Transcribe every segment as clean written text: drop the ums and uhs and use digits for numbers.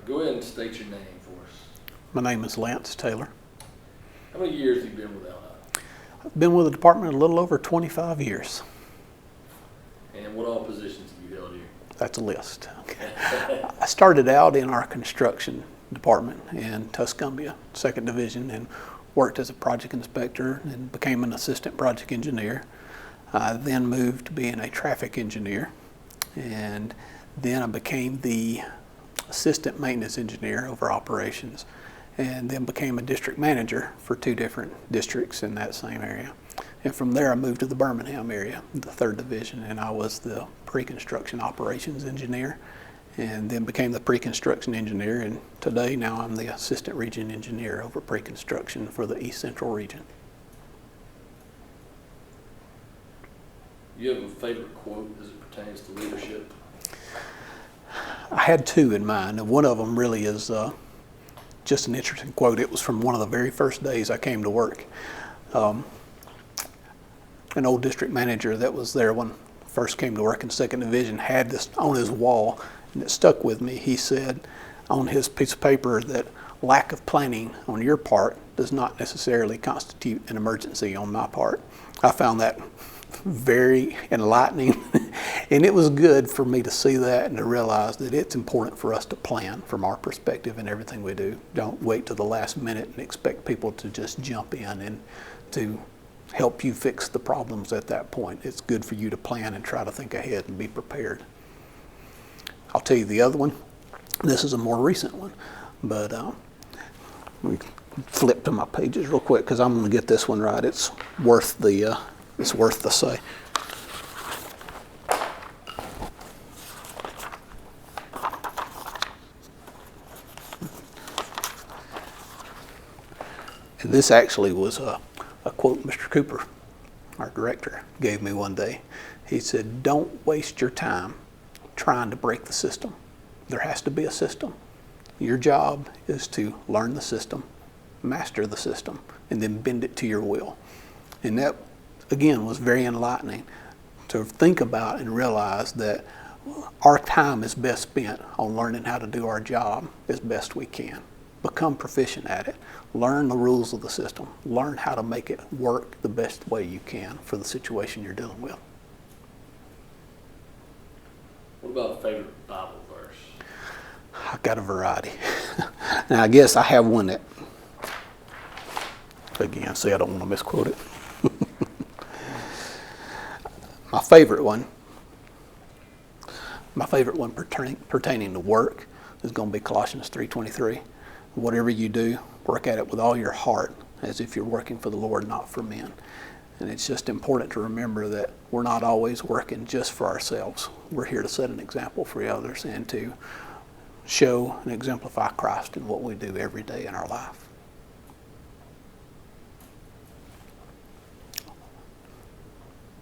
Go ahead and state your name for us. My name is Lance Taylor. How many years have you been with LDOT? I've been with the department a little over 25 years. And what all positions have you held here? That's a list. I started out in our construction department in Tuscumbia, 2nd Division, and worked as a project inspector and became an assistant project engineer. I then moved to being a traffic engineer, and then I became the assistant maintenance engineer over operations, and then became a district manager for 2 different districts in that same area. And from there I moved to the Birmingham area, the 3rd Division, and I was the pre-construction operations engineer, and then became the pre-construction engineer, and today now I'm the assistant region engineer over pre-construction for the East Central region. You have a favorite quote as it pertains to leadership? I had 2 in mind, and one of them really is just an interesting quote. It was from one of the very first days I came to work. An old district manager that was there when I first came to work in 2nd Division had this on his wall, and it stuck with me. He said on his piece of paper that lack of planning on your part does not necessarily constitute an emergency on my part. I found that very enlightening, and it was good for me to see that and to realize that it's important for us to plan from our perspective in everything we do. Don't wait till the last minute and expect people to just jump in and to help you fix the problems at that point. It's good for you to plan and try to think ahead and be prepared. I'll tell you the other one. This is a more recent one, but let me flip to my pages real quick because I'm going to get this one right. It's worth the say. And this actually was a quote Mr. Cooper, our director, gave me one day. He said, "Don't waste your time trying to break the system. There has to be a system. Your job is to learn the system, master the system, and then bend it to your will." And that, again, was very enlightening to think about and realize that our time is best spent on learning how to do our job as best we can. Become proficient at it. Learn the rules of the system. Learn how to make it work the best way you can for the situation you're dealing with. What about a favorite Bible verse? I've got a variety. Now, I guess I have one that, again, see, I don't want to misquote it. My favorite one pertaining to work is going to be Colossians 3:23. Whatever you do, work at it with all your heart, as if you're working for the Lord, not for men. And it's just important to remember that we're not always working just for ourselves. We're here to set an example for others and to show and exemplify Christ in what we do every day in our life.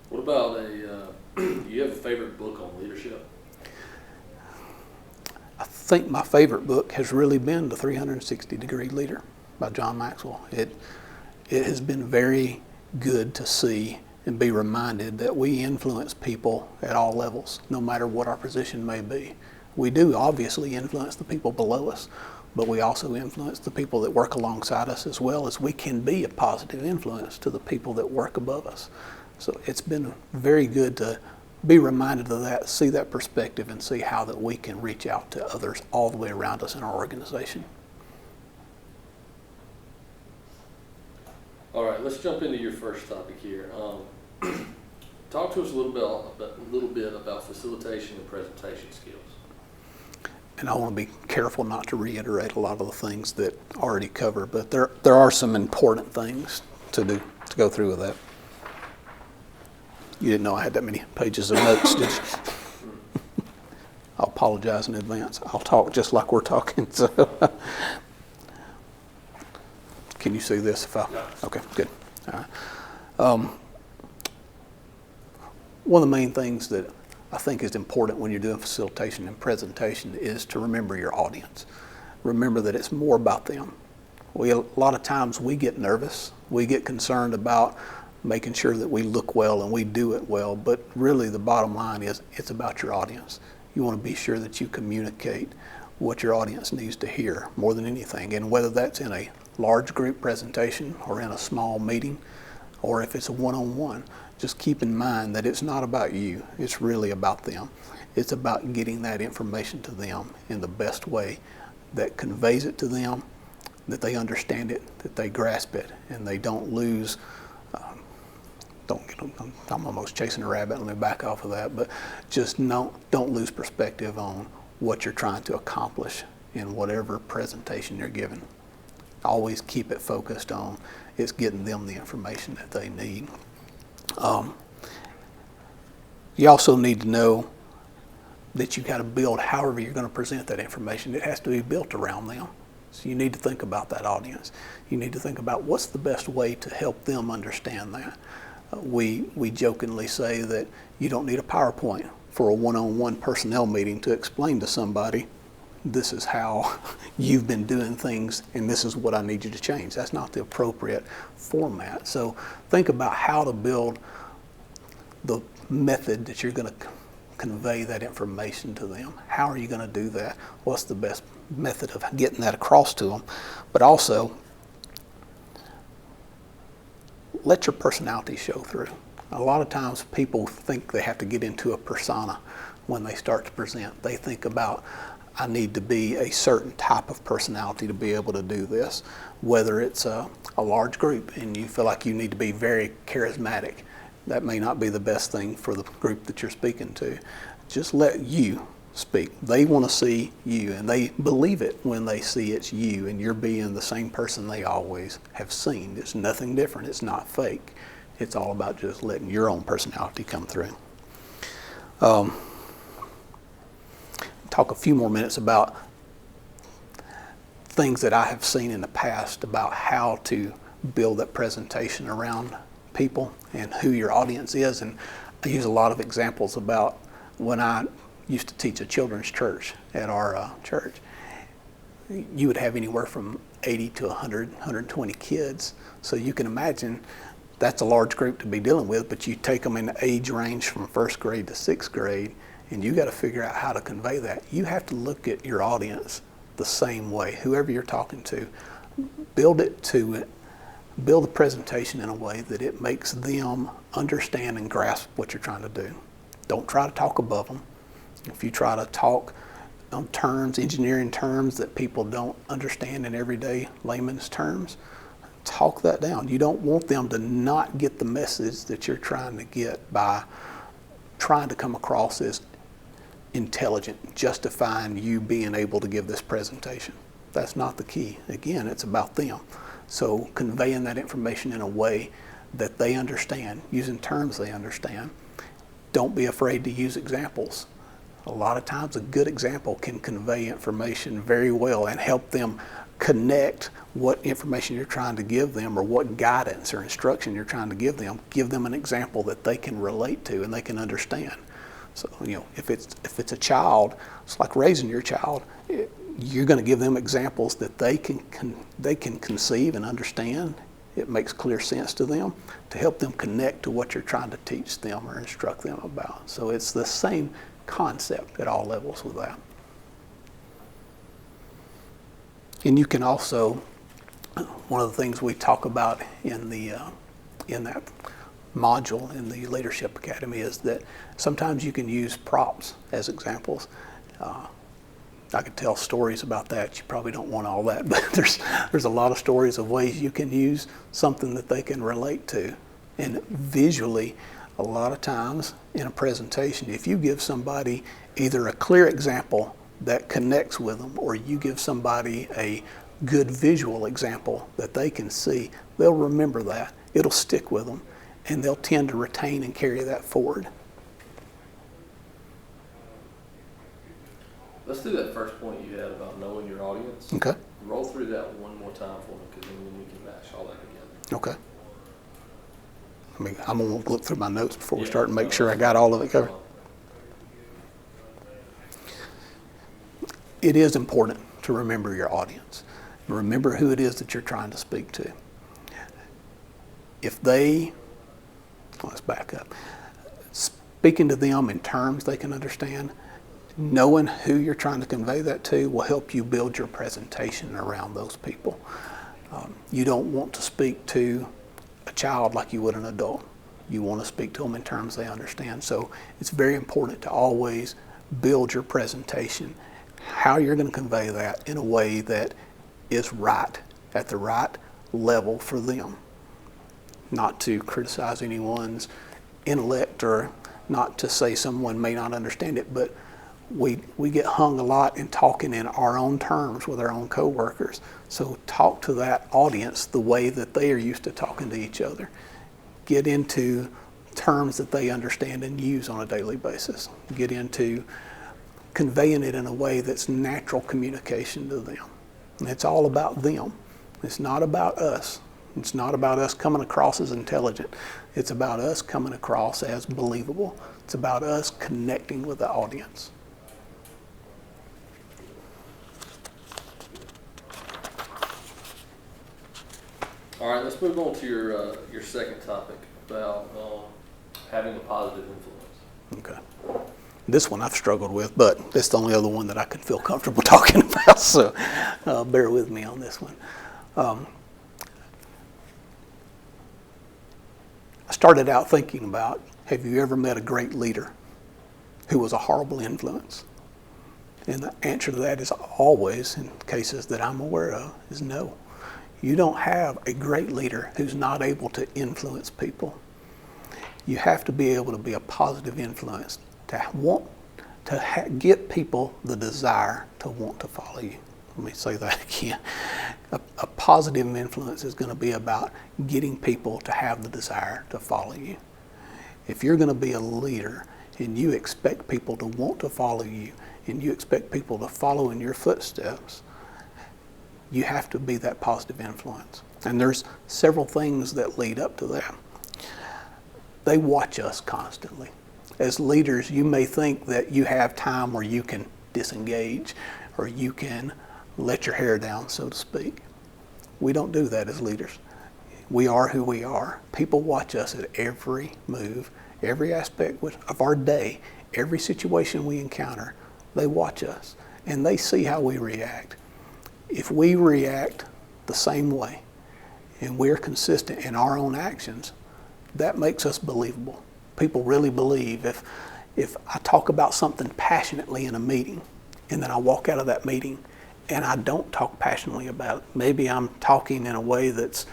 What about do you have a favorite book on leadership? I think my favorite book has really been The 360-Degree Leader by John Maxwell. It has been very good to see and be reminded that we influence people at all levels, no matter what our position may be. We do obviously influence the people below us, but we also influence the people that work alongside us, as well as we can be a positive influence to the people that work above us. So it's been very good to be reminded of that, see that perspective, and see how that we can reach out to others all the way around us in our organization. All right, let's jump into your first topic here. Talk to us a little bit about facilitation and presentation skills. And I want to be careful not to reiterate a lot of the things that I already covered, but there are some important things to go through with that. You didn't know I had that many pages of notes, did you? I'll apologize in advance. I'll talk just like we're talking. So, can you see this? Okay, good. All right. One of the main things that I think is important when you're doing facilitation and presentation is to remember your audience. Remember that it's more about them. A lot of times we get nervous. We get concerned about making sure that we look well and we do it well, but really the bottom line is it's about your audience. You want to be sure that you communicate what your audience needs to hear more than anything. And whether that's in a large group presentation or in a small meeting, or if it's a one-on-one, just keep in mind that it's not about you, it's really about them. It's about getting that information to them in the best way that conveys it to them, that they understand it, that they grasp it, and they don't lose, I'm almost chasing a rabbit, let me back off of that, but just don't lose perspective on what you're trying to accomplish in whatever presentation you're giving. Always keep it focused on it's getting them the information that they need. You also need to know that you got to build, however you're going to present that information, it has to be built around them. So you need to think about that audience. You need to think about what's the best way to help them understand that. We jokingly say that you don't need a PowerPoint for a one-on-one personnel meeting to explain to somebody, this is how you've been doing things and this is what I need you to change. That's not the appropriate format. So think about how to build the method that you're going to convey that information to them. How are you going to do that? What's the best method of getting that across to them? But also, let your personality show through. A lot of times people think they have to get into a persona when they start to present. They think about, I need to be a certain type of personality to be able to do this. Whether it's a large group and you feel like you need to be very charismatic, that may not be the best thing for the group that you're speaking to. Just let you speak. They want to see you, and they believe it when they see it's you and you're being the same person they always have seen. It's nothing different. It's not fake. It's all about just letting your own personality come through. Talk a few more minutes about things that I have seen in the past about how to build that presentation around people and who your audience is. And I use a lot of examples about when I used to teach a children's church at our church. You would have anywhere from 80 to 100, 120 kids. So you can imagine that's a large group to be dealing with, but you take them in the age range from first grade to sixth grade, and you got to figure out how to convey that. You have to look at your audience the same way, whoever you're talking to. Build the presentation in a way that it makes them understand and grasp what you're trying to do. Don't try to talk above them. If you try to talk on terms, engineering terms that people don't understand in everyday layman's terms, talk that down. You don't want them to not get the message that you're trying to get by trying to come across as intelligent, justifying you being able to give this presentation. That's not the key. Again, it's about them. So conveying that information in a way that they understand, using terms they understand. Don't be afraid to use examples. A lot of times a good example can convey information very well and help them connect what information you're trying to give them or what guidance or instruction you're trying to give them. Give them an example that they can relate to and they can understand. So, if it's a child, it's like raising your child. You're going to give them examples that they can conceive and understand. It makes clear sense to them to help them connect to what you're trying to teach them or instruct them about. So it's the same concept at all levels with that. And you can also, one of the things we talk about in that module in the Leadership Academy is that sometimes you can use props as examples. I could tell stories about that. You probably don't want all that, but there's a lot of stories of ways you can use something that they can relate to. And visually, a lot of times in a presentation, if you give somebody either a clear example that connects with them, or you give somebody a good visual example that they can see, they'll remember that. It'll stick with them, and they'll tend to retain and carry that forward. Let's do that first point you had about knowing your audience. Okay. Roll through that one more time for me, because then we can mash all that together. Okay. I'm going to look through my notes before we start and make sure I got all of it covered. It is important to remember your audience. Remember who it is that you're trying to speak to. Let's back up. Speaking to them in terms they can understand, Knowing who you're trying to convey that to will help you build your presentation around those people. You don't want to speak to a child like you would an adult. You want to speak to them in terms they understand. So it's very important to always build your presentation, how you're going to convey that in a way that is right, at the right level for them. Not to criticize anyone's intellect or not to say someone may not understand it, but we get hung a lot in talking in our own terms with our own coworkers. So talk to that audience the way that they are used to talking to each other. Get into terms that they understand and use on a daily basis. Get into conveying it in a way that's natural communication to them. And it's all about them. It's not about us. It's not about us coming across as intelligent. It's about us coming across as believable. It's about us connecting with the audience. All right, let's move on to your second topic about having a positive influence. Okay. This one I've struggled with, but it's the only other one that I could feel comfortable talking about, so bear with me on this one. I started out thinking about, have you ever met a great leader who was a horrible influence? And the answer to that is always, in cases that I'm aware of, is no. You don't have a great leader who's not able to influence people. You have to be able to be a positive influence, to want to get people the desire to want to follow you. Let me say that again. A positive influence is going to be about getting people to have the desire to follow you. If you're going to be a leader and you expect people to want to follow you and you expect people to follow in your footsteps, you have to be that positive influence. And there's several things that lead up to that. They watch us constantly. As leaders, you may think that you have time where you can disengage or you can let your hair down, so to speak. We don't do that as leaders. We are who we are. People watch us at every move, every aspect of our day, every situation we encounter. They watch us and they see how we react. If we react the same way and we're consistent in our own actions, that makes us believable. People really believe if I talk about something passionately in a meeting and then I walk out of that meeting and I don't talk passionately about it, maybe I'm talking in a way that's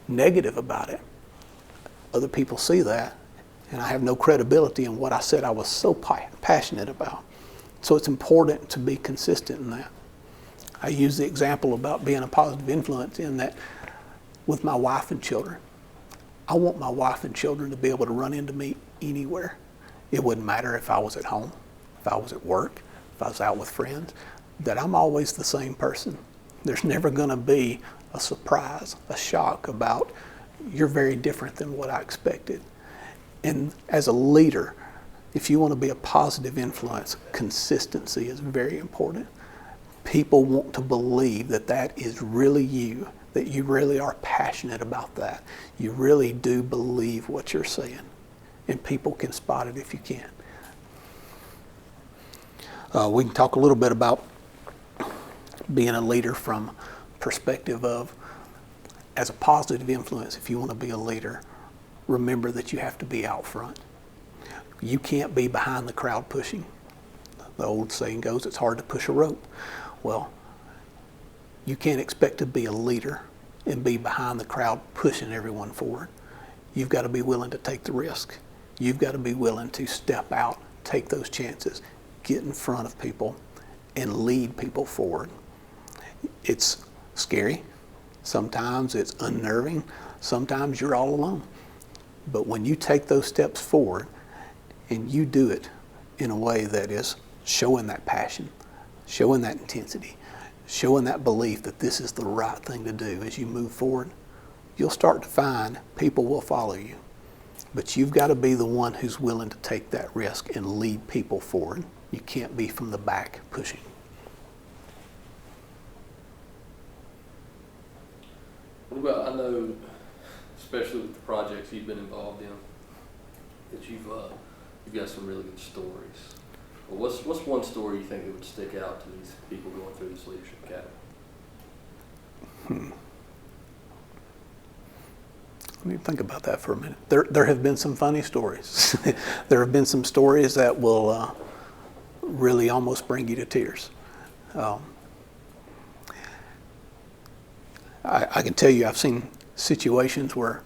negative about it. Other people see that and I have no credibility in what I said I was so passionate about. So it's important to be consistent in that. I use the example about being a positive influence in that with my wife and children. I want my wife and children to be able to run into me anywhere. It wouldn't matter if I was at home, if I was at work, if I was out with friends, that I'm always the same person. There's never going to be a surprise, a shock about you're very different than what I expected. And as a leader, if you want to be a positive influence, consistency is very important. People want to believe that that is really you, that you really are passionate about that. You really do believe what you're saying. And people can spot it if you can. We can talk a little bit about being a leader from perspective of, as a positive influence, if you want to be a leader, remember that you have to be out front. You can't be behind the crowd pushing. The old saying goes, it's hard to push a rope. Well, you can't expect to be a leader and be behind the crowd pushing everyone forward. You've got to be willing to take the risk. You've got to be willing to step out, take those chances, get in front of people, and lead people forward. It's scary. Sometimes it's unnerving. Sometimes you're all alone. But when you take those steps forward and you do it in a way that is showing that passion, showing that intensity, showing that belief that this is the right thing to do as you move forward, you'll start to find people will follow you. But you've got to be the one who's willing to take that risk and lead people forward. You can't be from the back pushing. What about, I know, especially with the projects you've been involved in, that you've got some really good stories. Well, what's one story you think that would stick out to these people going through this Leadership Academy? Let me think about that for a minute. There have been some funny stories. There have been some stories that will really almost bring you to tears. I can tell you I've seen situations where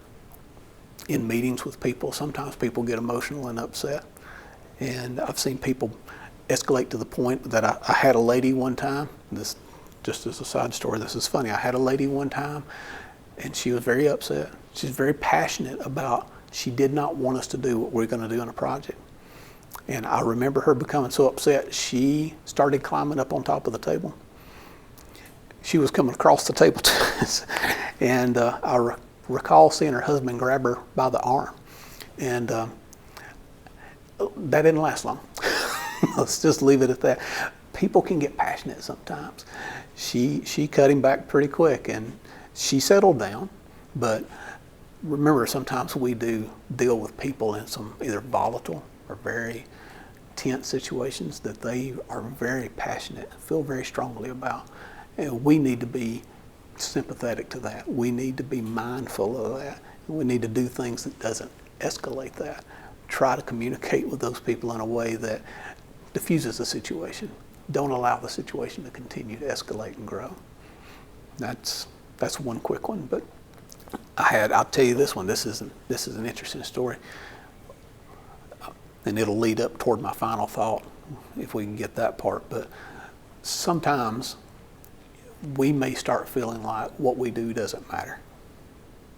in meetings with people, sometimes people get emotional and upset. And I've seen people escalate to the point that I had a lady one time, this just as a side story, this is funny. I had a lady one time and she was very upset. She's very passionate about, she did not want us to do what we're going to do in a project. And I remember her becoming so upset, she started climbing up on top of the table. She was coming across the table to us. And I recall seeing her husband grab her by the arm. And that didn't last long. Let's just leave it at that. People can get passionate sometimes. She cut him back pretty quick and she settled down. But remember, sometimes we do deal with people in some either volatile or very tense situations that they are very passionate, feel very strongly about. And we need to be sympathetic to that. We need to be mindful of that. We need to do things that doesn't escalate that. Try to communicate with those people in a way that diffuses the situation. Don't allow the situation to continue to escalate and grow. That's one quick one, but I'll tell you this one. This is an interesting story, and it'll lead up toward my final thought if we can get that part. But sometimes we may start feeling like what we do doesn't matter.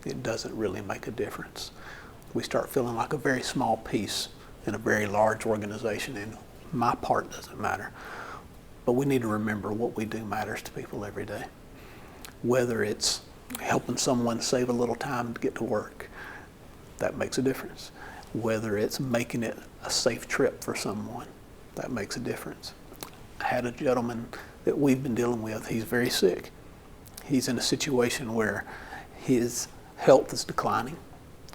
It doesn't really make a difference. We start feeling like a very small piece in a very large organization, and my part doesn't matter. But we need to remember what we do matters to people every day. Whether it's helping someone save a little time to get to work, that makes a difference. Whether it's making it a safe trip for someone, that makes a difference. I had a gentleman that we've been dealing with. He's very sick. He's in a situation where his health is declining.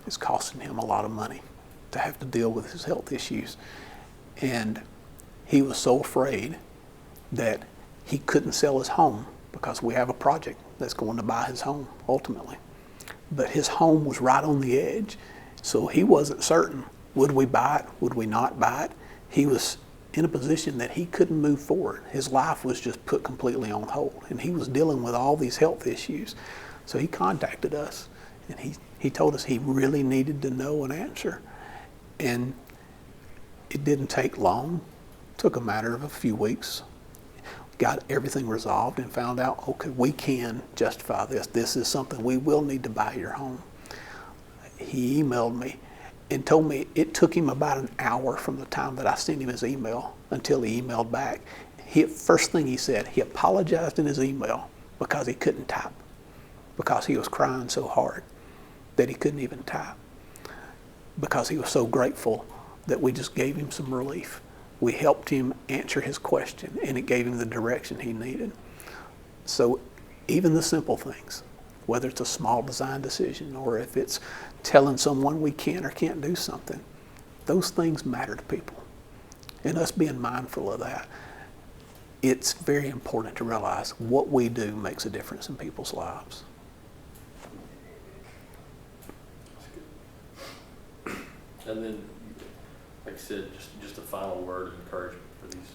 It's costing him a lot of money to have to deal with his health issues. And he was so afraid that he couldn't sell his home because we have a project that's going to buy his home ultimately. But his home was right on the edge, so he wasn't certain, would we buy it, would we not buy it? He was in a position that he couldn't move forward. His life was just put completely on hold, and he was dealing with all these health issues. So he contacted us, and he told us he really needed to know an answer. And it didn't take long. It took a matter of a few weeks. Got everything resolved and found out, okay, we can justify this. This is something we will need to buy your home. He emailed me and told me it took him about an hour from the time that I sent him his email until he emailed back. First thing he said, he apologized in his email because he couldn't type, because he was crying so hard that he couldn't even type, because he was so grateful that we just gave him some relief. We helped him answer his question, and it gave him the direction he needed. So even the simple things, whether it's a small design decision or if it's telling someone we can or can't do something, those things matter to people. And us being mindful of that, it's very important to realize what we do makes a difference in people's lives. And then, like I said, just a final word of encouragement for these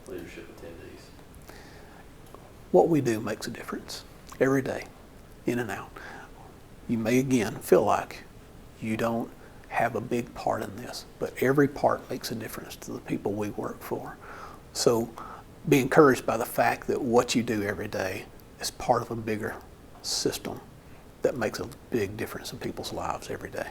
leadership attendees. What we do makes a difference every day, in and out. You may again feel like you don't have a big part in this, but every part makes a difference to the people we work for. So be encouraged by the fact that what you do every day is part of a bigger system that makes a big difference in people's lives every day.